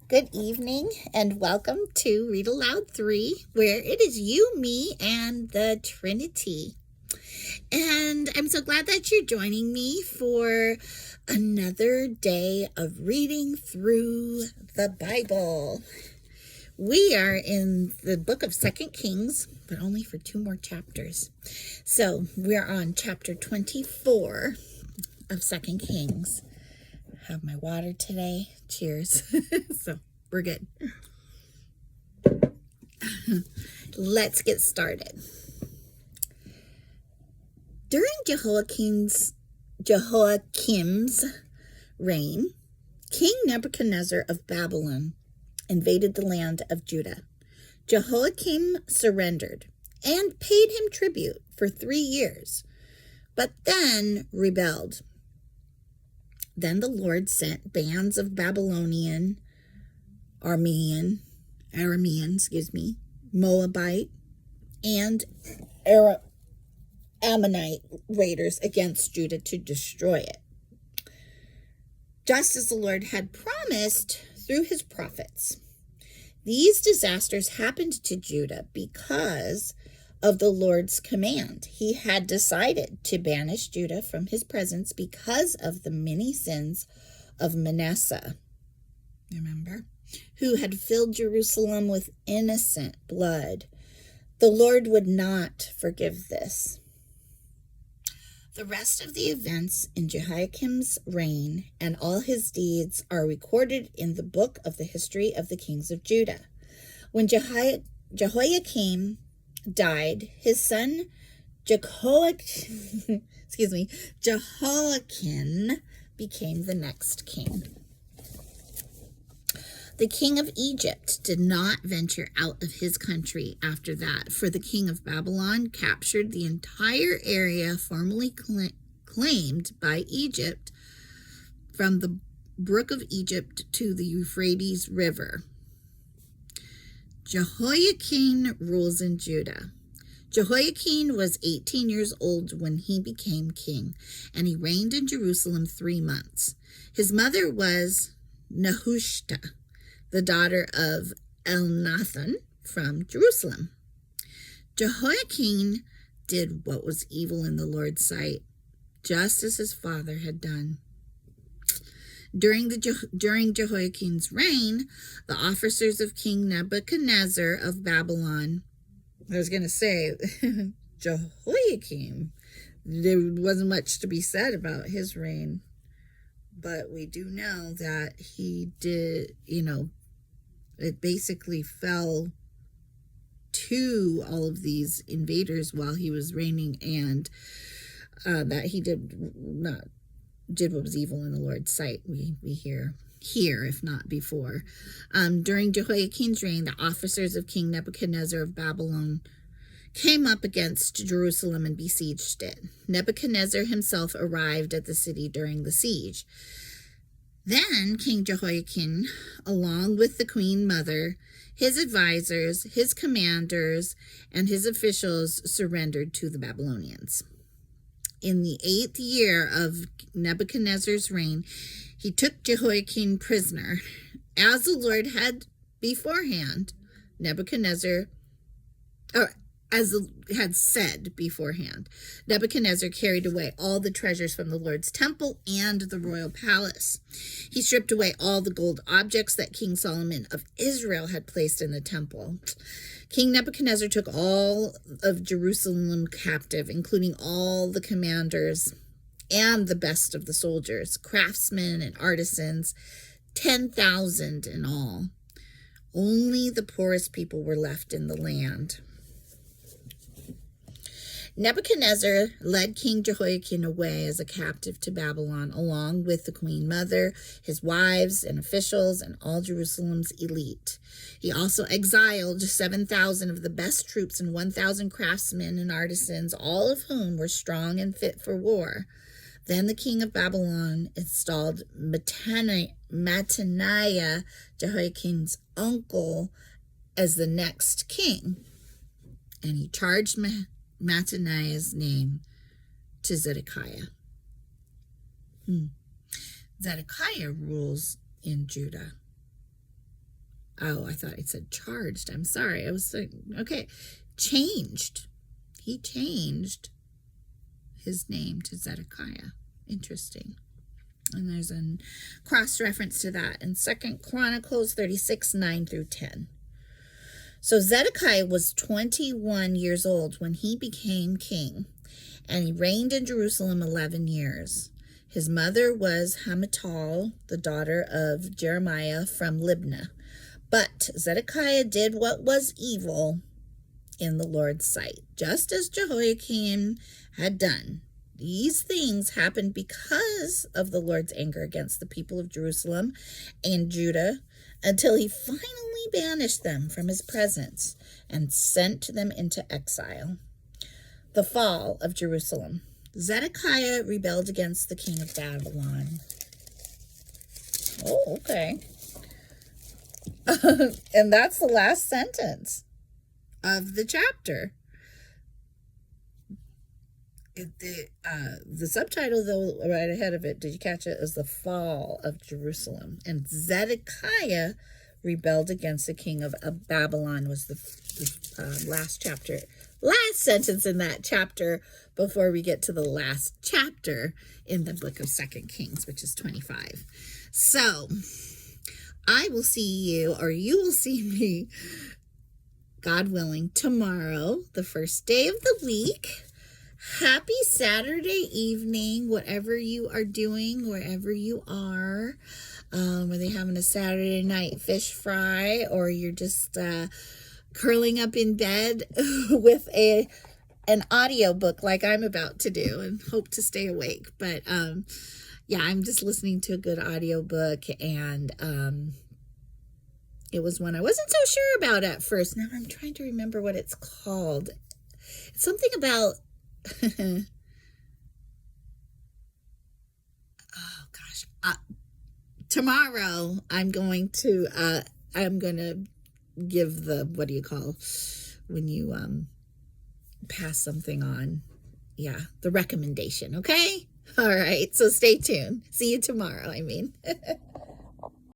Good evening and welcome to Read Aloud 3, where it is you, me, and the Trinity. And I'm so glad that you're joining me for another day of reading through the Bible. We are in the book of 2 Kings, but only for 2 more chapters. So we're on chapter 24 of 2 Kings. Have my water today. Cheers. So we're good. Let's get started. During Jehoiakim's reign, King Nebuchadnezzar of Babylon invaded the land of Judah. Jehoiakim surrendered and paid him tribute for 3 years, but then rebelled. Then the Lord sent bands of Babylonian, Aramean, Moabite, and Ammonite raiders against Judah to destroy it, just as the Lord had promised through his prophets. These disasters happened to Judah because of the Lord's command. He had decided to banish Judah from his presence because of the many sins of Manasseh, remember, who had filled Jerusalem with innocent blood. The Lord would not forgive this. The rest of the events in Jehoiakim's reign and all his deeds are recorded in the book of the history of the kings of Judah. When Jehoiakim died, his son Jehoiakim became the next king. The king of Egypt did not venture out of his country after that, for the king of Babylon captured the entire area formerly claimed by Egypt from the brook of Egypt to the Euphrates River. Jehoiakim rules in Judah. Jehoiakim was 18 years old when he became king, and he reigned in Jerusalem 3 months. His mother was Nehushta, the daughter of Elnathan from Jerusalem. Jehoiakim did what was evil in the Lord's sight, just as his father had done. During Jehoiakim's reign, the officers of King Nebuchadnezzar of Babylon, I was going to say, Jehoiakim, there wasn't much to be said about his reign, but we do know that he did, it basically fell to all of these invaders while he was reigning, and that he did what was evil in the Lord's sight. We hear here, if not before. During Jehoiakim's reign, the officers of King Nebuchadnezzar of Babylon came up against Jerusalem and besieged it. Nebuchadnezzar himself arrived at the city during the siege. Then King Jehoiakim, along with the queen mother, his advisors, his commanders, and his officials surrendered to the Babylonians. In the 8th year of Nebuchadnezzar's reign, he took Jehoiakim prisoner. As the Lord had beforehand, Nebuchadnezzar carried away all the treasures from the Lord's temple and the royal palace. He stripped away all the gold objects that King Solomon of Israel had placed in the temple. King Nebuchadnezzar took all of Jerusalem captive, including all the commanders and the best of the soldiers, craftsmen and artisans, 10,000 in all. Only the poorest people were left in the land. Nebuchadnezzar led King Jehoiakim away as a captive to Babylon, along with the queen mother, his wives and officials, and all Jerusalem's elite. He also exiled 7,000 of the best troops and 1,000 craftsmen and artisans, all of whom were strong and fit for war. Then the king of Babylon installed Mattaniah, Jehoiakim's uncle, as the next king, and he charged Mattaniah's name to Zedekiah. Zedekiah rules in Judah. Oh, I thought it said charged. I'm sorry. I was like, okay. Changed. He changed his name to Zedekiah. Interesting. And there's a cross-reference to that in 2 Chronicles 36, 9 through 10. So Zedekiah was 21 years old when he became king, and he reigned in Jerusalem 11 years. His mother was Hamutal, the daughter of Jeremiah from Libnah. But Zedekiah did what was evil in the Lord's sight, just as Jehoiakim had done. These things happened because of the Lord's anger against the people of Jerusalem and Judah, until he finally banished them from his presence and sent them into exile. The fall of Jerusalem. Zedekiah rebelled against the king of Babylon. Oh, okay. And that's the last sentence of the chapter. The subtitle, though, right ahead of it, did you catch it, is the fall of Jerusalem. And Zedekiah rebelled against the king of Babylon was the last chapter. Last sentence in that chapter before we get to the last chapter in the book of 2 Kings, which is 25. So I will see you, or you will see me, God willing, tomorrow, the first day of the week. Happy Saturday evening, whatever you are doing, wherever you are. Are they having a Saturday night fish fry, or you're just curling up in bed with an audiobook like I'm about to do and hope to stay awake. But yeah, I'm just listening to a good audiobook, and it was one I wasn't so sure about at first. Now I'm trying to remember what it's called. It's something about oh gosh. Tomorrow I'm going to give the, what do you call when you pass something on? Yeah, the recommendation, okay? All right, so stay tuned. See you tomorrow,